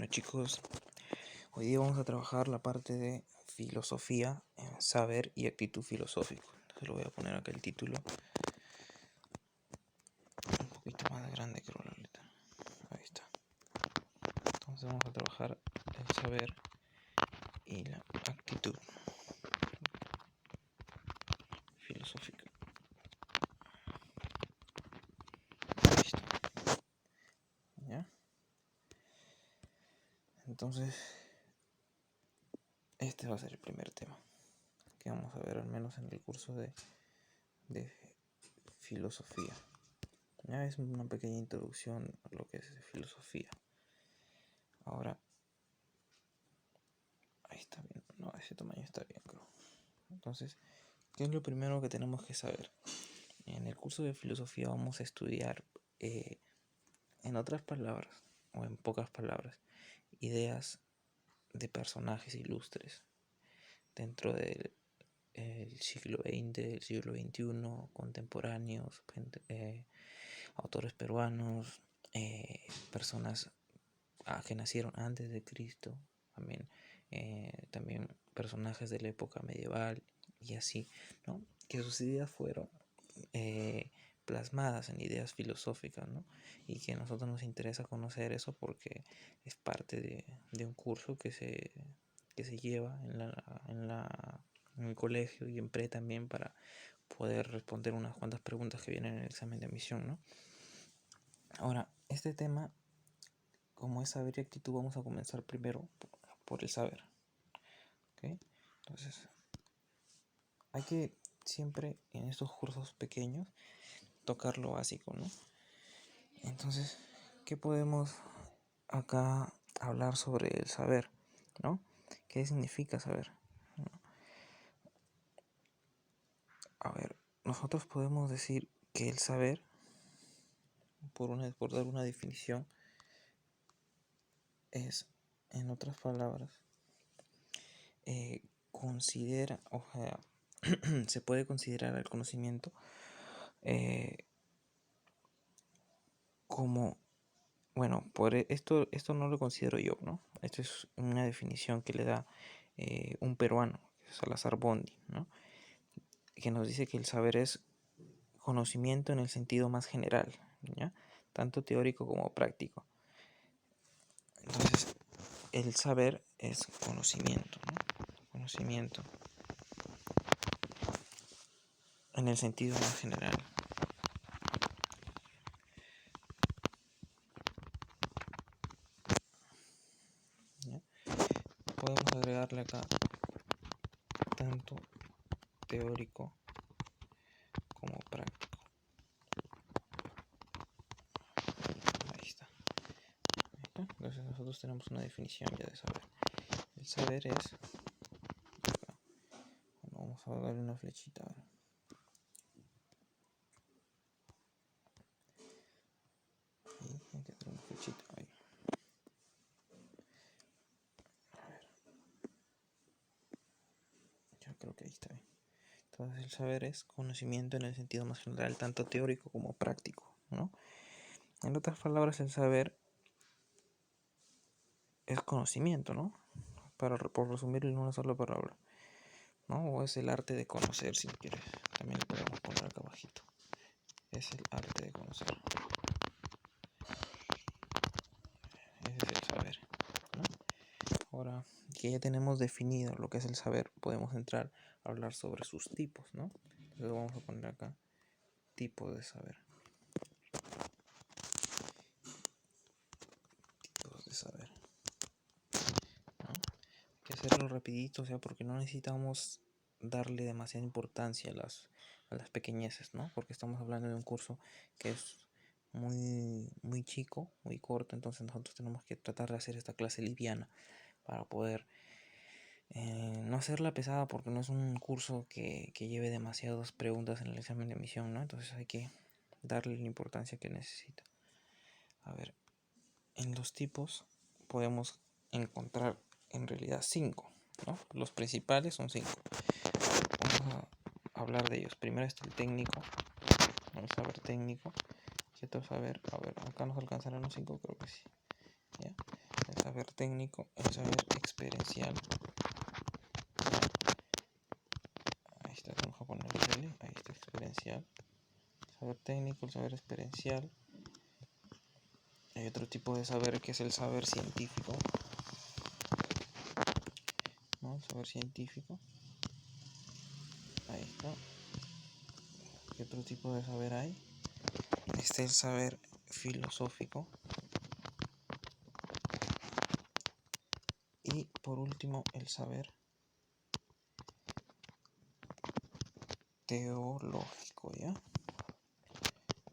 Bueno chicos, hoy día vamos a trabajar la parte de filosofía, saber y actitud filosófico. Entonces lo voy a poner acá el título un poquito más grande, creo, la letra. Ahí está. Entonces vamos a trabajar el saber y la actitud filosófica. Ahí está. ¿Ya? Entonces, este va a ser el primer tema que vamos a ver, al menos en el curso de filosofía. Ya es una pequeña introducción a lo que es filosofía. Ahora, ahí está bien, no, ese tamaño está bien, creo. Entonces, ¿qué es lo primero que tenemos que saber? En el curso de filosofía vamos a estudiar, en otras palabras, o en pocas palabras, ideas de personajes ilustres dentro del siglo XX, del siglo XXI, contemporáneos, autores peruanos, personas que nacieron antes de Cristo, también personajes de la época medieval y así, ¿no? Que sus ideas fueron plasmadas en ideas filosóficas, ¿no? Y que a nosotros nos interesa conocer eso porque es parte de un curso que se lleva en el colegio y en pre también para poder responder unas cuantas preguntas que vienen en el examen de admisión, ¿no? Ahora, este tema, como es saber y actitud, vamos a comenzar primero por el saber. ¿Okay? Entonces, hay que siempre en estos cursos pequeños tocar lo básico, ¿no? Entonces, ¿qué podemos acá hablar sobre el saber, ¿no? ¿Qué significa saber? A ver, nosotros podemos decir que el saber, por dar una definición, es, en otras palabras, considera, o sea, se puede considerar el conocimiento como, bueno, esto no lo considero yo, ¿no? Esto es una definición que le da un peruano, Salazar Bondi, ¿no? Que nos dice que el saber es conocimiento en el sentido más general, ¿ya? Tanto teórico como práctico. Entonces, el saber es conocimiento, ¿no? Conocimiento en el sentido más general. ¿Ya? Podemos agregarle acá tanto teórico como práctico. Ahí está. Entonces nosotros tenemos una definición ya de saber. El saber es acá. Bueno, vamos a darle una flechita ahora. Ahí hay que darle una flechita ahí. A ver. Ya creo que ahí está bien. Entonces el saber es conocimiento en el sentido más general, tanto teórico como práctico, ¿no? En otras palabras, el saber es conocimiento, ¿no? Por resumirlo en una sola palabra, ¿no? O es el arte de conocer, si quieres. También le podemos poner acá abajito. Es el arte de conocer. Ese es el saber, ¿no? Ahora que ya tenemos definido lo que es el saber, podemos entrar a hablar sobre sus tipos, ¿no? Entonces vamos a poner acá tipo de saber. Tipos de saber, ¿no? Hay que hacerlo rapidito, o sea, porque no necesitamos darle demasiada importancia a las pequeñeces, ¿no? Porque estamos hablando de un curso que es muy chico, muy corto, entonces nosotros tenemos que tratar de hacer esta clase liviana para poder no hacerla pesada, porque no es un curso que lleve demasiadas preguntas en el examen de admisión, ¿no? Entonces hay que darle la importancia que necesita. A ver, en los tipos podemos encontrar en realidad 5, ¿no? Los principales son 5. Vamos a hablar de ellos. Primero está el técnico. El saber técnico. ¿Qué otro saber? A ver, acá nos alcanzarán los 5, creo que sí. ¿Ya? El saber técnico, el saber experiencial. Ahí está, vamos a poner L, ahí está experiencial. Saber técnico, el saber experiencial. Hay otro tipo de saber que es el saber científico, ¿no? El saber científico. Ahí está. ¿Qué otro tipo de saber hay? Este es el saber filosófico. Y por último, el saber teológico, ¿ya?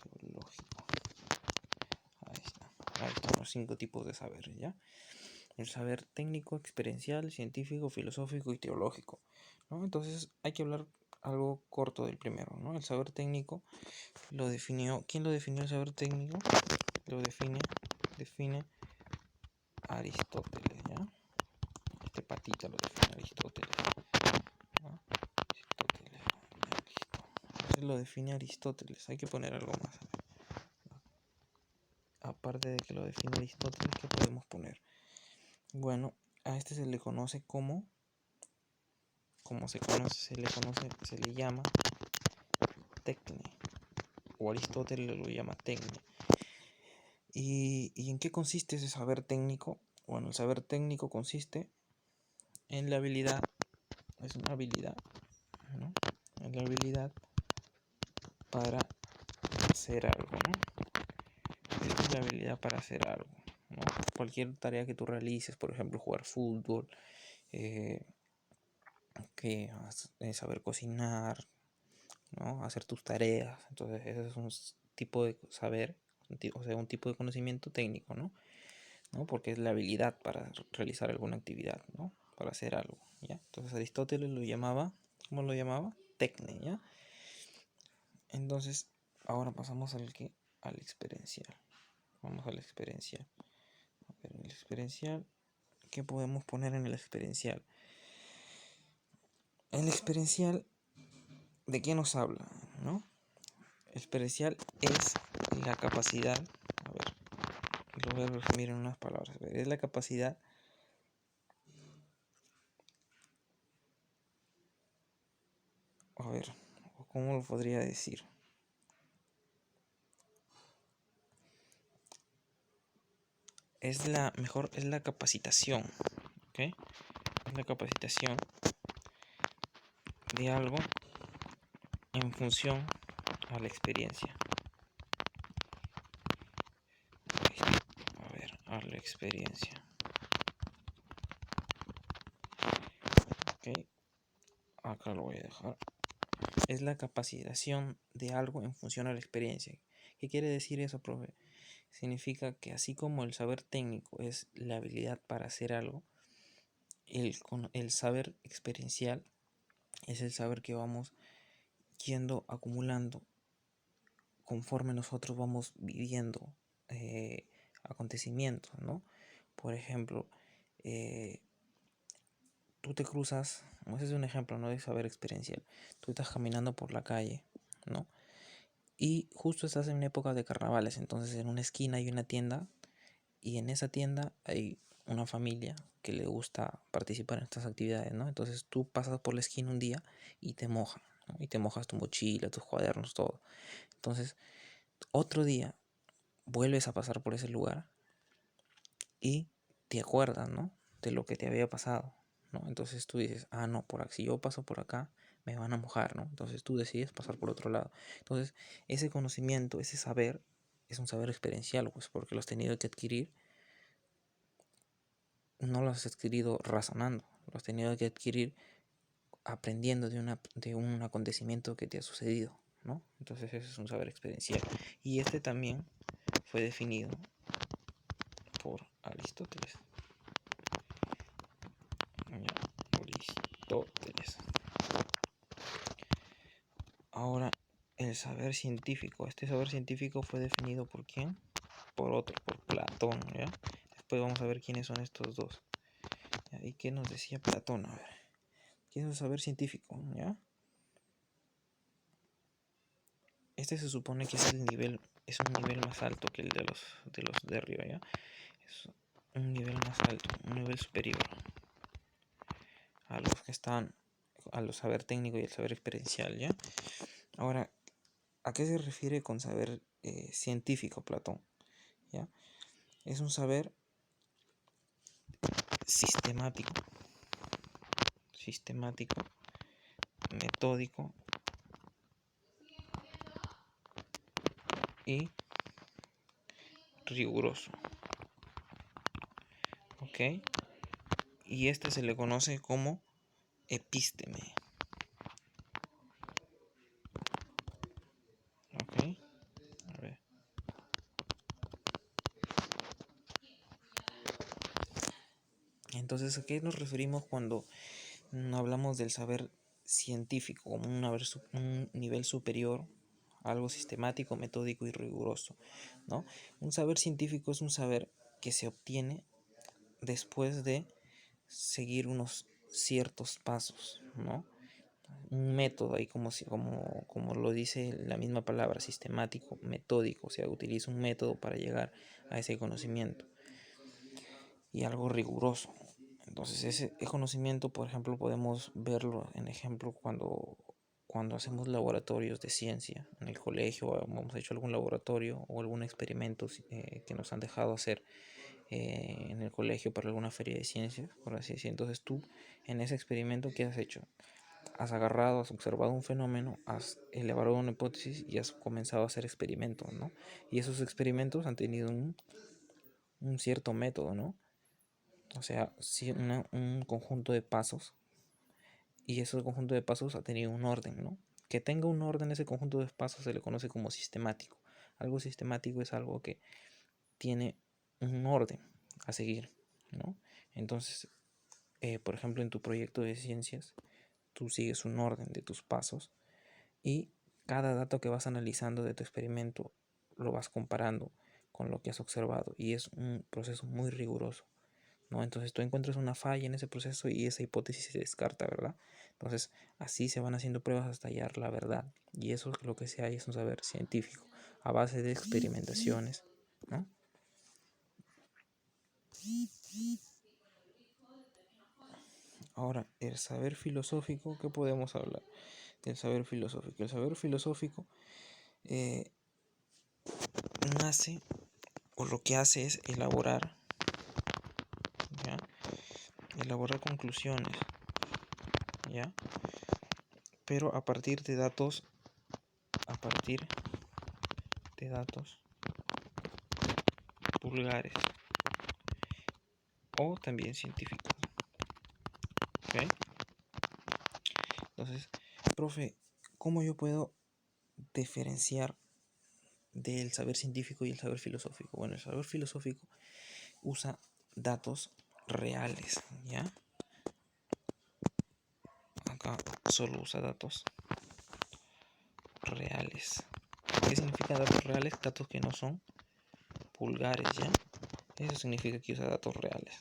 Teológico. Ahí está. Ahí están los 5 tipos de saber, ¿ya? El saber técnico, experiencial, científico, filosófico y teológico, ¿no? Entonces hay que hablar algo corto del primero, ¿no? El saber técnico lo definió. ¿Quién lo definió el saber técnico? Lo define Aristóteles, ¿ya? Este patita lo define Aristóteles, ¿no? Aristóteles, ya, listo. Entonces lo define Aristóteles. Hay que poner algo más. Aparte de que lo define Aristóteles, ¿qué podemos poner? Bueno, a este se le conoce como se le llama tecne, o Aristóteles lo llama tecne. ¿Y en qué consiste ese saber técnico? Bueno, el saber técnico consiste en la habilidad, es una habilidad, ¿no? En la habilidad para hacer algo, ¿no? Es la habilidad para hacer algo, ¿no? Cualquier tarea que tú realices, por ejemplo, jugar fútbol, saber cocinar, ¿no? Hacer tus tareas. Entonces, ese es un tipo de saber, o sea, un tipo de conocimiento técnico, ¿no? Porque es la habilidad para realizar alguna actividad, ¿no? Para hacer algo, ¿ya? Entonces Aristóteles lo llamaba, ¿cómo lo llamaba? Tecne, ¿ya? Entonces, ahora pasamos al experiencial. Vamos al experiencial. A ver, en el experiencial, ¿qué podemos poner en el experiencial? El experiencial, ¿de qué nos habla, no? El experiencial es la capacidad, a ver, lo voy a resumir en unas palabras, a ver, es la capacidad a ver, ¿cómo lo podría decir? Es la capacitación, ¿ok? Es la capacitación de algo en función a la experiencia. A ver, a la experiencia. Ok, acá lo voy a dejar. Es la capacitación de algo en función a la experiencia. ¿Qué quiere decir eso, profe? Significa que así como el saber técnico es la habilidad para hacer algo, el saber experiencial es el saber que vamos yendo acumulando conforme nosotros vamos viviendo acontecimientos, ¿no? Por ejemplo, tú te cruzas, ese es un ejemplo, ¿no? De saber experiencial. Tú estás caminando por la calle, ¿no? Y justo estás en época de carnavales, entonces en una esquina hay una tienda y en esa tienda hay una familia que le gusta participar en estas actividades, ¿no? Entonces tú pasas por la esquina un día y te mojan, ¿no? Y te mojas tu mochila, tus cuadernos, todo. Entonces, otro día vuelves a pasar por ese lugar y te acuerdas, ¿no? De lo que te había pasado, ¿no? Entonces tú dices, ah, no, si yo paso por acá, me van a mojar, ¿no? Entonces tú decides pasar por otro lado. Entonces, ese conocimiento, ese saber, es un saber experiencial, pues, porque lo has tenido que adquirir, no lo has adquirido razonando, lo has tenido que adquirir aprendiendo de un acontecimiento que te ha sucedido, ¿no? Entonces, ese es un saber experiencial. Y este también fue definido por Aristóteles. Aristóteles. Ahora, el saber científico. Este saber científico fue definido por ¿quién? Por Platón, ¿ya? Después vamos a ver quiénes son estos dos. ¿Ya? ¿Y qué nos decía Platón? A ver, ¿qué es el saber científico? ¿Ya? Este se supone que es un nivel más alto que el de los de arriba, ¿ya? un nivel más alto, un nivel superior a los que están, a los saber técnico y el saber experiencial, ¿ya? Ahora, ¿a qué se refiere con saber científico, Platón? ¿Ya? Es un saber sistemático, metódico y riguroso, ¿ok? Y este se le conoce como epísteme, ¿ok? A ver. Entonces, ¿a qué nos referimos cuando hablamos del saber científico como un nivel superior, algo sistemático, metódico y riguroso, ¿no? Un saber científico es un saber que se obtiene después de seguir unos ciertos pasos, ¿no? Un método ahí como lo dice la misma palabra, sistemático, metódico, o sea, utiliza un método para llegar a ese conocimiento y algo riguroso. Entonces ese conocimiento, por ejemplo, podemos verlo en ejemplo cuando hacemos laboratorios de ciencia en el colegio, o hemos hecho algún laboratorio o algún experimento que nos han dejado hacer en el colegio para alguna feria de ciencias, por así decirlo. Entonces tú en ese experimento, ¿qué has hecho? Has agarrado, has observado un fenómeno, has elaborado una hipótesis y has comenzado a hacer experimentos, ¿no? Y esos experimentos han tenido un cierto método, ¿no? O sea, un conjunto de pasos, y ese conjunto de pasos ha tenido un orden, ¿no? Que tenga un orden ese conjunto de pasos se le conoce como sistemático. Algo sistemático es algo que tiene un orden a seguir, ¿no? Entonces, por ejemplo, en tu proyecto de ciencias, tú sigues un orden de tus pasos y cada dato que vas analizando de tu experimento lo vas comparando con lo que has observado y es un proceso muy riguroso, ¿no? Entonces tú encuentras una falla en ese proceso y esa hipótesis se descarta, ¿verdad? Entonces así se van haciendo pruebas hasta hallar la verdad y eso es lo que se hay, es un saber científico a base de experimentaciones, ¿no? Ahora, el saber filosófico, ¿qué podemos hablar del saber filosófico? El saber filosófico eh, nace o lo que hace es elaborar, ¿ya? Elaborar conclusiones, ¿ya? Pero a partir de datos vulgares o también científicos, ¿ok? Entonces, profe, ¿cómo yo puedo diferenciar del saber científico y el saber filosófico? Bueno, el saber filosófico usa datos reales, ¿ya? Acá solo usa datos reales. ¿Qué significa datos reales? Datos que no son vulgares, ¿ya? Eso significa que usa datos reales.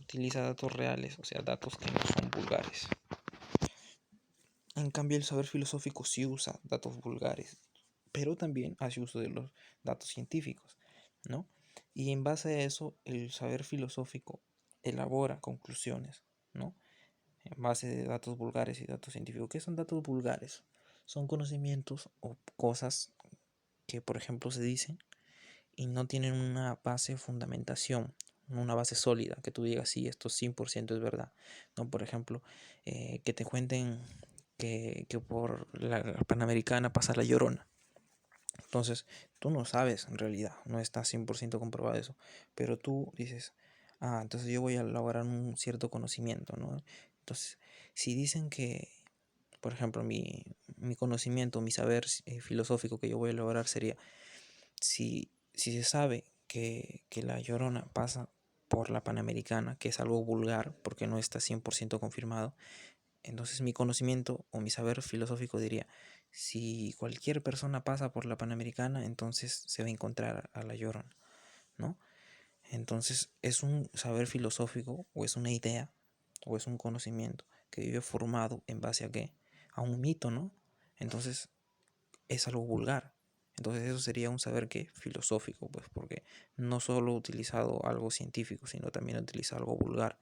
Utiliza datos reales, o sea, datos que no son vulgares. En cambio, el saber filosófico sí usa datos vulgares, pero también hace uso de los datos científicos, ¿no? Y en base a eso, el saber filosófico elabora conclusiones, ¿no? En base de datos vulgares y datos científicos. ¿Qué son datos vulgares? Son conocimientos o cosas que, por ejemplo, se dicen y no tienen una base fundamentación, una base sólida, que tú digas, sí, esto 100% es verdad. No, por ejemplo, que te cuenten que por la Panamericana pasa la Llorona. Entonces, tú no sabes en realidad, no está 100% comprobado eso, pero tú dices, ah, entonces yo voy a elaborar un cierto conocimiento, ¿no? Entonces, si dicen que, por ejemplo, mi conocimiento, mi saber filosófico que yo voy a elaborar sería, si se sabe que la Llorona pasa por la Panamericana, que es algo vulgar porque no está 100% confirmado, entonces mi conocimiento o mi saber filosófico diría, si cualquier persona pasa por la Panamericana, entonces se va a encontrar a la Llorona, ¿no? Entonces es un saber filosófico o es una idea o es un conocimiento que yo he formado en base a qué? A un mito, ¿no? Entonces es algo vulgar. Entonces eso sería un saber que filosófico, pues porque no solo ha utilizado algo científico, sino también utiliza algo vulgar,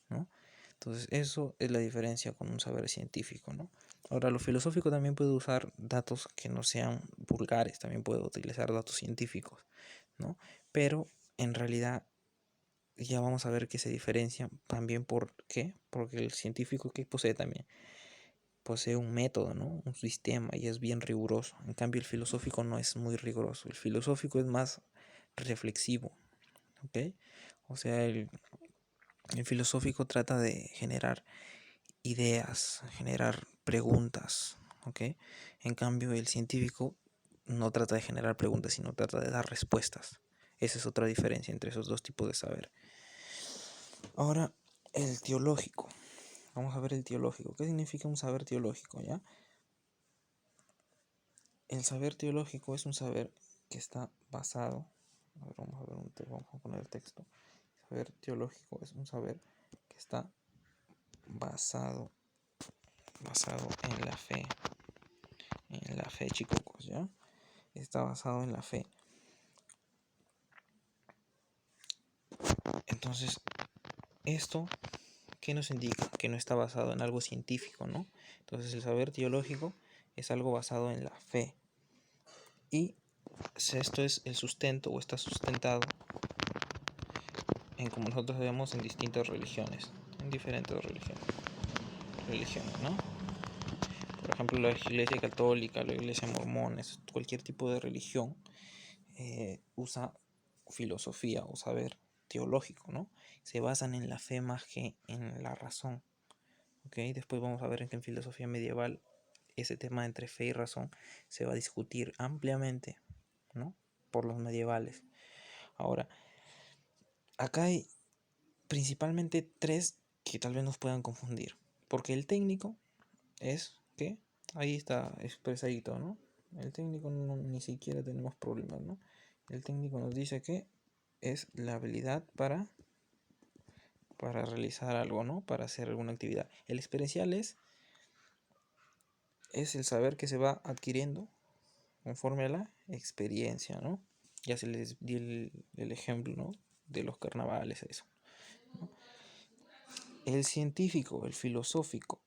¿no? Entonces eso es la diferencia con un saber científico, ¿no? Ahora, lo filosófico también puede usar datos que no sean vulgares, también puede utilizar datos científicos, ¿no? Pero en realidad ya vamos a ver que se diferencian también. ¿Por qué? Porque el científico que posee también posee un método, ¿no? Un sistema y es bien riguroso. En cambio, el filosófico no es muy riguroso. El filosófico es más reflexivo, ¿ok? O sea, el filosófico trata de generar ideas, generar preguntas, ¿ok? En cambio, el científico no trata de generar preguntas, sino trata de dar respuestas. Esa es otra diferencia entre esos dos tipos de saber. Ahora, el teológico. Vamos a ver el teológico. ¿Qué significa un saber teológico, ya? El saber teológico es un saber que está basado. A ver, vamos a poner el texto. El saber teológico es un saber que está basado en la fe, chicos, ¿ya? Está basado en la fe. Entonces, esto, ¿qué nos indica? Que no está basado en algo científico, ¿no? Entonces, el saber teológico es algo basado en la fe. Y esto es el sustento, o está sustentado en, como nosotros vemos, en distintas religiones, en diferentes religiones, ¿no? Por ejemplo, la iglesia católica, la iglesia mormona, cualquier tipo de religión usa filosofía o saber teológico, ¿no? Se basan en la fe más que en la razón, ¿ok? Después vamos a ver que en filosofía medieval ese tema entre fe y razón se va a discutir ampliamente, ¿no? Por los medievales. Ahora, acá hay principalmente tres que tal vez nos puedan confundir, porque el técnico es que ahí está expresadito, ¿no? El técnico ni siquiera tenemos problemas, ¿no? El técnico nos dice que es la habilidad para realizar algo, ¿no? Para hacer alguna actividad. El experiencial es el saber que se va adquiriendo conforme a la experiencia, ¿no? Ya se les di el ejemplo, ¿no? De los carnavales, eso, ¿no? El científico, el filosófico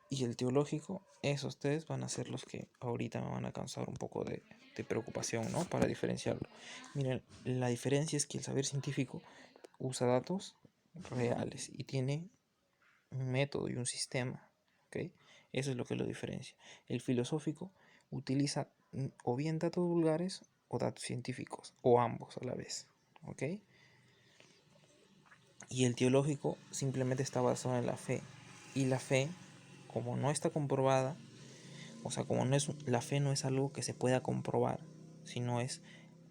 y el teológico, esos tres van a ser los que ahorita me van a causar un poco de preocupación, ¿no? Para diferenciarlo. Miren, la diferencia es que el saber científico usa datos reales y tiene un método y un sistema, ¿ok? Eso es lo que lo diferencia. El filosófico utiliza o bien datos vulgares o datos científicos, o ambos a la vez, ¿ok? Y el teológico simplemente está basado en la fe. Y la fe, como no está comprobada, o sea, como no es, la fe no es algo que se pueda comprobar, sino es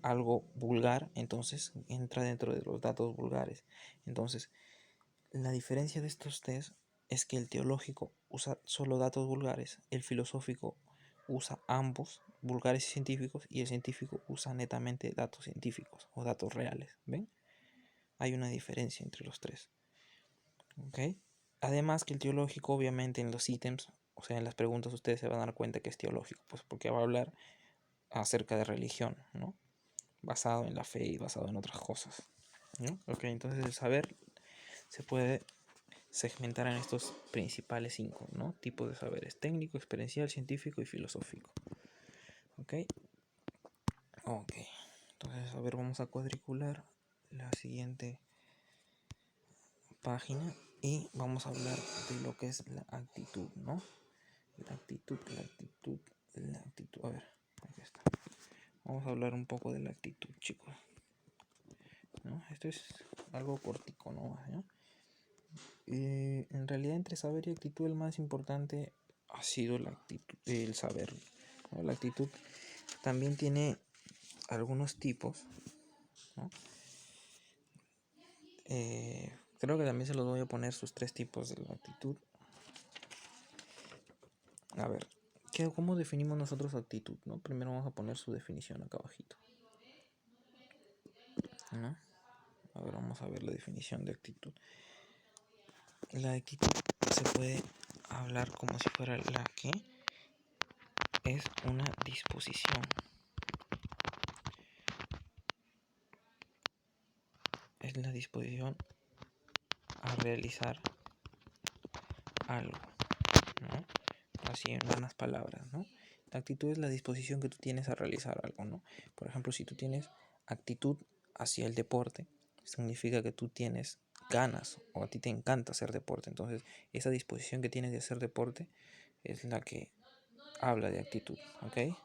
algo vulgar, entonces entra dentro de los datos vulgares. Entonces, la diferencia de estos test es que el teológico usa solo datos vulgares, el filosófico usa ambos, vulgares y científicos, y el científico usa netamente datos científicos o datos reales. ¿Ven? Hay una diferencia entre los tres. ¿Ok? Además que el teológico, obviamente, en los ítems, o sea, en las preguntas, ustedes se van a dar cuenta que es teológico, pues porque va a hablar acerca de religión, ¿no? Basado en la fe y basado en otras cosas, ¿no? Ok, entonces el saber se puede segmentar en estos principales 5, ¿no? Tipos de saberes: técnico, experiencial, científico y filosófico. ¿Ok? Ok. Entonces, a ver, vamos a cuadricular la siguiente página y vamos a hablar de lo que es la actitud, ¿no? La actitud. A ver, aquí está. Vamos a hablar un poco de la actitud, chicos, ¿no? Esto es algo cortico, ¿no? ¿Ya? En realidad, entre saber y actitud, el más importante ha sido la actitud, el saber, ¿no? La actitud también tiene algunos tipos, ¿no? Creo que también se los voy a poner sus 3 tipos de la actitud. A ver, ¿cómo definimos nosotros actitud, ¿no? Primero vamos a poner su definición acá abajito, ¿no? A ver, vamos a ver la definición de actitud. La actitud se puede hablar como si fuera la que es una disposición, la disposición a realizar algo, ¿no? Así en unas palabras, ¿no? La actitud es la disposición que tú tienes a realizar algo, ¿no? Por ejemplo, si tú tienes actitud hacia el deporte, significa que tú tienes ganas o a ti te encanta hacer deporte. Entonces, esa disposición que tienes de hacer deporte es la que habla de actitud, ¿ok?